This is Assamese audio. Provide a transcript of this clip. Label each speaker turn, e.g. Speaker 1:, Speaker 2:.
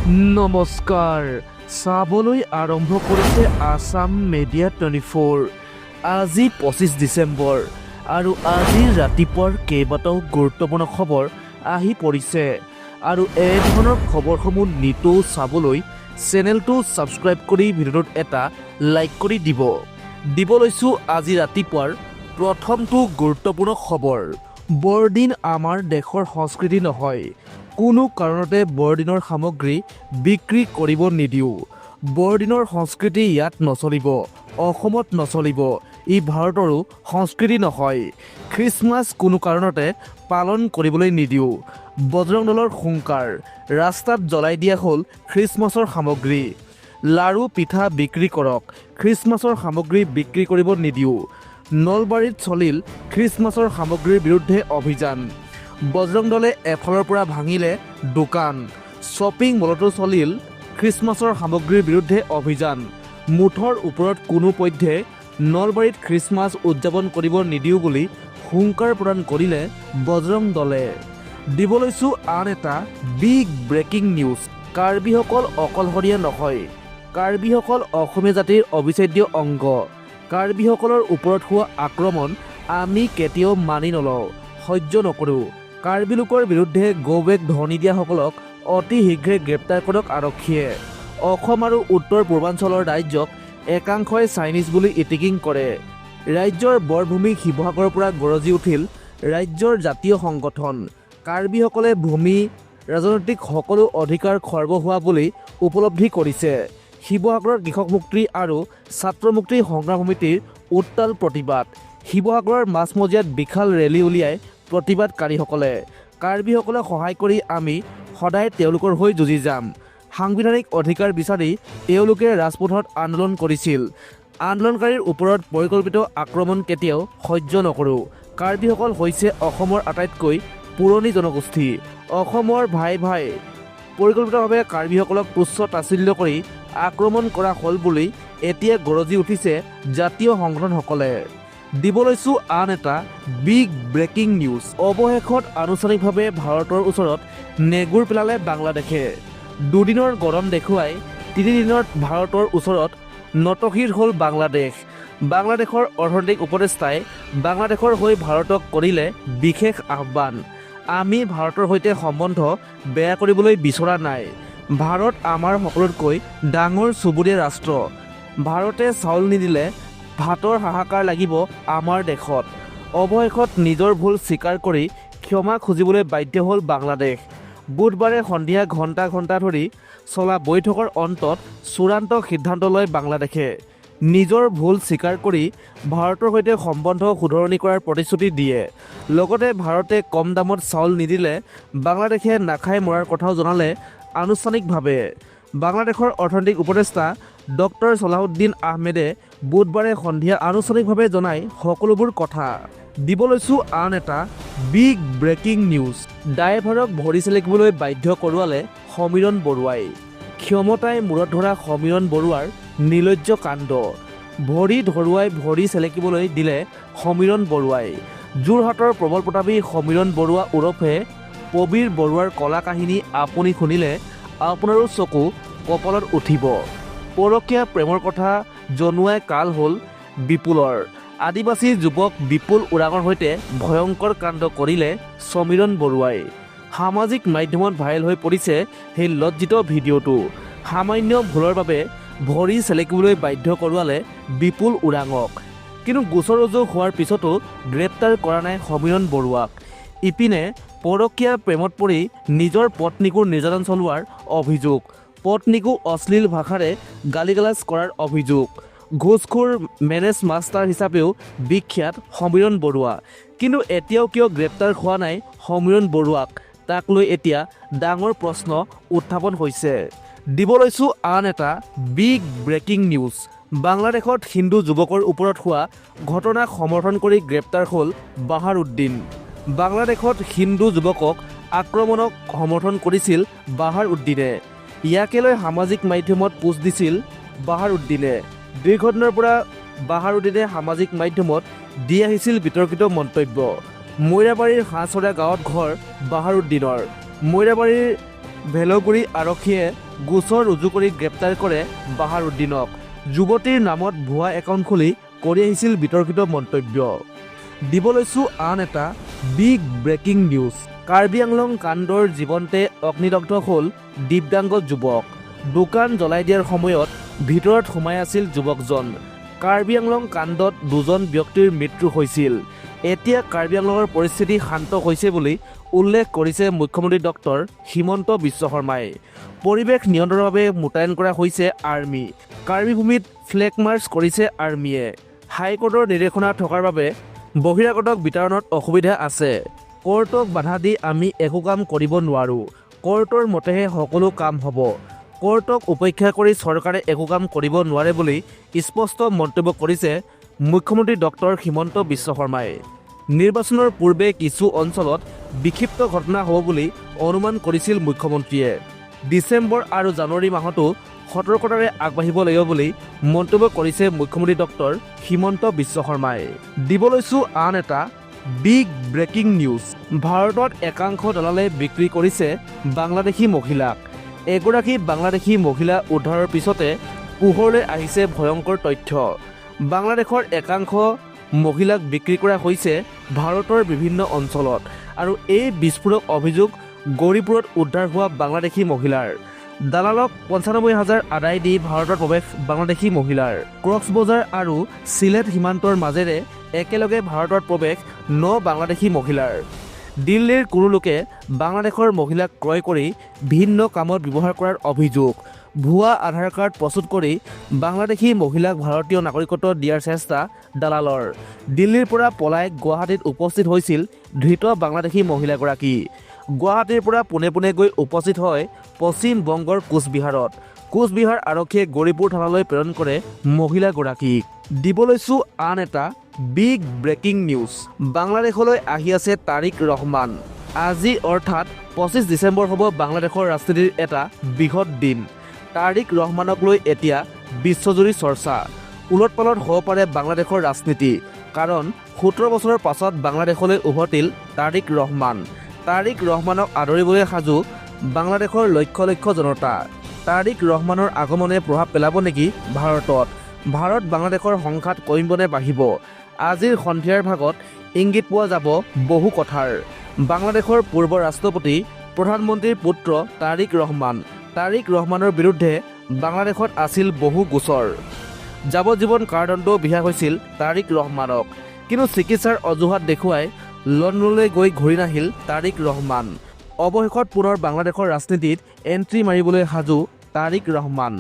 Speaker 1: নমস্কাৰ চাবলৈ আৰম্ভ কৰিছে আছাম মিডিয়া 24 আজি 25 ডিচেম্বৰ আৰু আজি ৰাতিপুৱাৰ কেইবাটাও গুৰুত্বপূৰ্ণ খবৰ আহি পৰিছে আৰু এই ধৰণৰ খবৰসমূহ নিতৌ চাবলৈ চেনেলটো ছাবস্ক্ৰাইব কৰি ভিডিঅ'টোত এটা লাইক কৰি দিব লৈছোঁ আজি ৰাতিপুৱাৰ প্ৰথমটো গুৰুত্বপূৰ্ণ খবৰ বৰদিন আমাৰ দেশৰ সংস্কৃতি নহয় কোনো কাৰণতে বৰদিনৰ সামগ্ৰী বিক্ৰী কৰিব নিদিওঁ বৰদিনৰ সংস্কৃতি ইয়াত নচলিব অসমত নচলিব ই ভাৰতৰো সংস্কৃতি নহয় খ্ৰীষ্টমাছ কোনো কাৰণতে পালন কৰিবলৈ নিদিওঁ বজৰং দলৰ হুংকাৰ ৰাস্তাত জ্বলাই দিয়া হ'ল খ্ৰীষ্টমাছৰ সামগ্ৰী লাৰু পিঠা বিক্ৰী কৰক খ্ৰীষ্টমাছৰ সামগ্ৰী বিক্ৰী কৰিব নিদিওঁ নলবাৰীত চলিল খ্ৰীষ্টমাছৰ সামগ্ৰীৰ বিৰুদ্ধে অভিযান বজৰং দলে এফালৰ পৰা ভাঙিলে দোকান শ্বপিং মলতো চলিল খ্ৰীষ্টমাছৰ সামগ্ৰীৰ বিৰুদ্ধে অভিযান মুঠৰ ওপৰত কোনো পধ্যে নলবাৰীত খ্ৰীষ্টমাছ উদযাপন কৰিব নিদিওঁ বুলি হুংকাৰ প্ৰদান কৰিলে বজৰং দলে দিব লৈছোঁ আন এটা বিগ ব্ৰেকিং নিউজ কাৰ্বিসকল অকলশৰীয়া নহয় কাৰ্বিসকল অসমীয়া জাতিৰ অবিচ্ছেদ্য অংগ কাৰ্বিসকলৰ ওপৰত হোৱা আক্ৰমণ আমি কেতিয়াও মানি নলওঁ সহ্য নকৰোঁ কাৰ্বি লোকৰ বিৰুদ্ধে গৌবেগ ধ্বনি দিয়াসকলক অতি শীঘ্ৰে গ্ৰেপ্তাৰ কৰক আৰক্ষীয়ে অসম আৰু উত্তৰ পূৰ্বাঞ্চলৰ ৰাজ্যক একাংশই চাইনিজ বুলি ইটিকিং কৰে ৰাজ্যৰ বৰভূমি শিৱসাগৰৰ পৰা গৰজি উঠিল ৰাজ্যৰ জাতীয় সংগঠন কাৰ্বিসকলে ভূমি ৰাজনৈতিক সকলো অধিকাৰ খৰ্ব হোৱা বুলি উপলব্ধি কৰিছে শিৱসাগৰৰ কৃষক মুক্তি আৰু ছাত্ৰ মুক্তি সংগ্ৰাম সমিতিৰ উত্তাল প্ৰতিবাদ শিৱসাগৰৰ মাজমজিয়াত বিশাল ৰেলী উলিয়াই প্ৰতিবাদকাৰীসকলে কাৰ্বিসকলক সহায় কৰি আমি সদায় তেওঁলোকৰ হৈ যুঁজি যাম সাংবিধানিক অধিকাৰ বিচাৰি তেওঁলোকে ৰাজপথত আন্দোলন কৰিছিল আন্দোলনকাৰীৰ ওপৰত পৰিকল্পিত আক্ৰমণ কেতিয়াও সহ্য নকৰোঁ কাৰ্বিসকল হৈছে অসমৰ আটাইতকৈ পুৰণি জনগোষ্ঠী অসমৰ ভাই পৰিকল্পিতভাৱে কাৰ্বিসকলক তুচ্ছ তাচ্ছিল্য কৰি আক্ৰমণ কৰা হ'ল বুলি এতিয়া গৰজি উঠিছে জাতীয় সংগঠনসকলে দিব লৈছোঁ আন এটা বিগ ব্ৰেকিং নিউজ অৱশেষত আনুষ্ঠানিকভাৱে ভাৰতৰ ওচৰত নেগুৰ পেলালে বাংলাদেশে দুদিনৰ গৰম দেখুৱাই তিনিদিনত ভাৰতৰ ওচৰত নতশিৰ হ'ল বাংলাদেশৰ অৰ্থনৈতিক উপদেষ্টাই বাংলাদেশৰ হৈ ভাৰতক কৰিলে বিশেষ আহ্বান আমি ভাৰতৰ সৈতে সম্বন্ধ বেয়া কৰিবলৈ বিচৰা নাই ভাৰত আমাৰ সকলোতকৈ ডাঙৰ চুবুৰীয়া ৰাষ্ট্ৰ ভাৰতে চাউল নিদিলে ভাতৰ হাহাকাৰ লাগিব আমাৰ দেশত অৱশেষত নিজৰ ভুল স্বীকাৰ কৰি ক্ষমা খুজিবলৈ বাধ্য হ'ল বাংলাদেশ বুধবাৰে সন্ধিয়া ঘণ্টা ধৰি চলা বৈঠকৰ অন্তত চূড়ান্ত সিদ্ধান্ত লয় বাংলাদেশে নিজৰ ভুল স্বীকাৰ কৰি ভাৰতৰ সৈতে সম্বন্ধ শুধৰণি কৰাৰ প্ৰতিশ্ৰুতি দিয়ে লগতে ভাৰতে কম দামত চাউল নিদিলে বাংলাদেশে নাখাই মৰাৰ কথাও জনালে আনুষ্ঠানিকভাৱে বাংলাদেশৰ অৰ্থনৈতিক উপদেষ্টা ডক্টৰ ছলাহুদ্দিন আহমেদে বুধবাৰে সন্ধিয়া আনুষ্ঠানিকভাৱে জনাই সকলোবোৰ কথা দিব লৈছোঁ আন এটা বিগ ব্ৰেকিং নিউজ ড্ৰাইভাৰক ভৰি চেলেকিবলৈ বাধ্য কৰোৱালে সমীৰণ বৰুৱাই ক্ষমতাই মূৰত ধৰা সমীৰণ বৰুৱাৰ নিৰ্লজ্জ কাণ্ড ভৰি ধৰুৱাই ভৰি চেলেকিবলৈ দিলে সমীৰণ বৰুৱাই যোৰহাটৰ প্ৰবল প্ৰতাপী সমীৰণ বৰুৱা ওৰফে প্ৰবীৰ বৰুৱাৰ কলা কাহিনী আপুনি শুনিলে আপোনাৰো চকু কপালত উঠিব পৰকীয়া প্ৰেমৰ কথা জনোৱাই কাল হ'ল বিপুলৰ আদিবাসী যুৱক বিপুল ওৰাঙৰ সৈতে ভয়ংকৰ কাণ্ড কৰিলে সমীৰণ বৰুৱাই সামাজিক মাধ্যমত ভাইৰেল হৈ পৰিছে সেই লজ্জিত ভিডিঅ'টো সামান্য ভুলৰ বাবে ভৰি চেলেকিবলৈ বাধ্য কৰোৱালে বিপুল ওৰাঙক কিন্তু গোচৰ ৰুজু হোৱাৰ পিছতো গ্ৰেপ্তাৰ কৰা নাই সমীৰণ বৰুৱাক ইপিনে পৰকীয়া প্ৰেমত পৰি নিজৰ পত্নীকো নিৰ্যাতন চলোৱাৰ অভিযোগ পত্নীকো অশ্লীল ভাষাৰে গালিগালাজ কৰাৰ অভিযোগ ঘোষখোৰ মেনেজ মাষ্টাৰ হিচাপেও বিখ্যাত সমীৰণ বৰুৱা কিন্তু এতিয়াও কিয় গ্ৰেপ্তাৰ হোৱা নাই সমীৰণ বৰুৱাক তাক লৈ এতিয়া ডাঙৰ প্ৰশ্ন উত্থাপন হৈছে দিব লৈছোঁ আন এটা বিগ ব্ৰেকিং নিউজ বাংলাদেশত হিন্দু যুৱকৰ ওপৰত হোৱা ঘটনাক সমৰ্থন কৰি গ্ৰেপ্তাৰ হ'ল বাহাৰুদ্দিন বাংলাদেশত হিন্দু যুৱকক আক্ৰমণক সমৰ্থন কৰিছিল বাহাৰুদ্দিনে ইয়াকে লৈ সামাজিক মাধ্যমত পোষ্ট দিছিল বাহাৰুদ্দিনে দীৰ্ঘদিনৰ পৰা বাহাৰুদ্দিনে সামাজিক মাধ্যমত দি আহিছিল বিতৰ্কিত মন্তব্য মৈৰাবাৰীৰ হাঁহচৰা গাঁৱত ঘৰ বাহাৰুদ্দিনৰ মৈৰাবাৰীৰ ভেলগুৰি আৰক্ষীয়ে গোচৰ ৰুজু কৰি গ্ৰেপ্তাৰ কৰে বাহাৰুদ্দিনক। যুৱতীৰ নামত ভুৱা একাউণ্ট খুলি কৰি আহিছিল বিতৰ্কিত মন্তব্য। দিব লৈছোঁ আন এটা big breaking news. Karbi Anglong কাণ্ডৰ জীৱনতে অগ্নিদগ্ধ হ'ল দিব্যাংগ যুৱক। দোকান জ্বলাই দিয়াৰ সময়ত ভিতৰত সোমাই আছিল যুৱকজন। কাৰ্বি আংলং কাণ্ডত দুজন ব্যক্তিৰ মৃত্যু হৈছিল। এতিয়া কাৰ্বি আংলঙৰ পৰিস্থিতি শান্ত হৈছে বুলি উল্লেখ কৰিছে মুখ্যমন্ত্ৰী ডক্টৰ হিমন্ত বিশ্ব শৰ্মাই। পৰিৱেশ নিয়ন্ত্ৰণৰ বাবে মোতায়েন কৰা হৈছে আৰ্মি। কাৰ্বি ভূমিত ফ্লেগ মাৰ্চ কৰিছে আৰ্মিয়ে। হাইকোৰ্টৰ নিৰ্দেশনা থকাৰ বাবে বহিৰাগতক বিতৰণত অসুবিধা আছে। কোৰ্টক বাধা দি আমি একো কাম কৰিব নোৱাৰোঁ। কোৰ্টৰ মতেহে সকলো কাম হ'ব। কোৰ্টক উপেক্ষা কৰি চৰকাৰে একো কাম কৰিব নোৱাৰে বুলি স্পষ্ট মন্তব্য কৰিছে মুখ্যমন্ত্ৰী ডক্টৰ হিমন্ত বিশ্ব শৰ্মাই। নিৰ্বাচনৰ পূৰ্বে কিছু অঞ্চলত বিক্ষিপ্ত ঘটনা হ'ব বুলি অনুমান কৰিছিল মুখ্যমন্ত্ৰীয়ে। ডিচেম্বৰ আৰু জানুৱাৰী মাহতো সতৰ্কতাৰে আগবাঢ়িব লাগিব বুলি মন্তব্য কৰিছে মুখ্যমন্ত্ৰী ডক্টৰ হিমন্ত বিশ্ব শৰ্মাই। দিব লৈছোঁ আন এটা বিগ ব্ৰেকিং নিউজ। ভাৰতত একাংশ দালালে বিক্ৰী কৰিছে বাংলাদেশী মহিলাক। এগৰাকী বাংলাদেশী মহিলা উদ্ধাৰৰ পিছতে পোহৰলৈ আহিছে ভয়ংকৰ তথ্য। বাংলাদেশৰ একাংশ মহিলাক বিক্ৰী কৰা হৈছে ভাৰতৰ বিভিন্ন অঞ্চলত। আৰু এই বিস্ফোৰক অভিযোগ গৌৰীপুৰত উদ্ধাৰ হোৱা বাংলাদেশী মহিলাৰ। দালালক ৯৫,০০০ আদায় দি ভাৰতত প্ৰৱেশ বাংলাদেশী মহিলাৰ। ক্ৰক্স বজাৰ আৰু চিলেট সীমান্তৰ মাজেৰে একেলগে ভাৰতত প্ৰৱেশ ৯ বাংলাদেশী মহিলাৰ। দিল্লীৰ কোনো লোকে বাংলাদেশৰ মহিলাক ক্ৰয় কৰি ভিন্ন কামত ব্যৱহাৰ কৰাৰ অভিযোগ। ভুৱা আধাৰ কাৰ্ড প্ৰস্তুত কৰি বাংলাদেশী মহিলাক ভাৰতীয় নাগৰিকত্ব দিয়াৰ চেষ্টা দালালৰ। দিল্লীৰ পৰা পলাই গুৱাহাটীত উপস্থিত হৈছিল ধৃত বাংলাদেশী মহিলাগৰাকী। গুৱাহাটীৰ পৰা পোনে পোনে গৈ উপস্থিত হয় পশ্চিম বংগৰ কোচবিহাৰত। কোচবিহাৰ আৰক্ষীয়ে গৌৰীপুৰ থানালৈ প্ৰেৰণ কৰে মহিলাগৰাকীক। দিব লৈছোঁ আন এটা বিগ ব্ৰেকিং নিউজ। বাংলাদেশলৈ আহি আছে তাৰিক ৰহমান। আজি অৰ্থাৎ ২৫ ডিচেম্বৰ হ'ব বাংলাদেশৰ ৰাজনীতিৰ এটা বৃহৎ দিন। তাৰিক ৰহমানক লৈ এতিয়া বিশ্বজুৰি চৰ্চা। ওলট পালট হ'ব পাৰে বাংলাদেশৰ ৰাজনীতি। কাৰণ ১৭ বছৰৰ পাছত বাংলাদেশলৈ উভতিল তাৰিক ৰহমান। তাৰিক ৰহমানক আদৰিবলৈ সাজু বাংলাদেশৰ লক্ষ লক্ষ জনতা। তাৰিক ৰহমানৰ আগমনে প্ৰভাৱ পেলাব নেকি ভাৰতত? ভাৰত বাংলাদেশৰ সংঘাত কমিবনে বাঢ়িব? আজিৰ সন্ধিয়াৰ ভাগত ইংগিত পোৱা যাব বহু কথাৰ। বাংলাদেশৰ পূৰ্ব ৰাষ্ট্ৰপতি প্ৰধানমন্ত্ৰীৰ পুত্ৰ তাৰিক ৰহমান। তাৰিক ৰহমানৰ বিৰুদ্ধে বাংলাদেশত আছিল বহু গোচৰ। যাৱজ্জীৱন কাৰাদণ্ডও বিহা হৈছিল তাৰিক ৰহমানক। কিন্তু চিকিৎসাৰ অজুহাত দেখুৱাই লণ্ডনলৈ গৈ ঘূৰি নাহিল তাৰিক ৰহমান। অৱশেষত পুনৰ বাংলাদেশৰ ৰাজনীতিত এণ্ট্ৰি মাৰিবলৈ সাজু তাৰিক ৰহমান।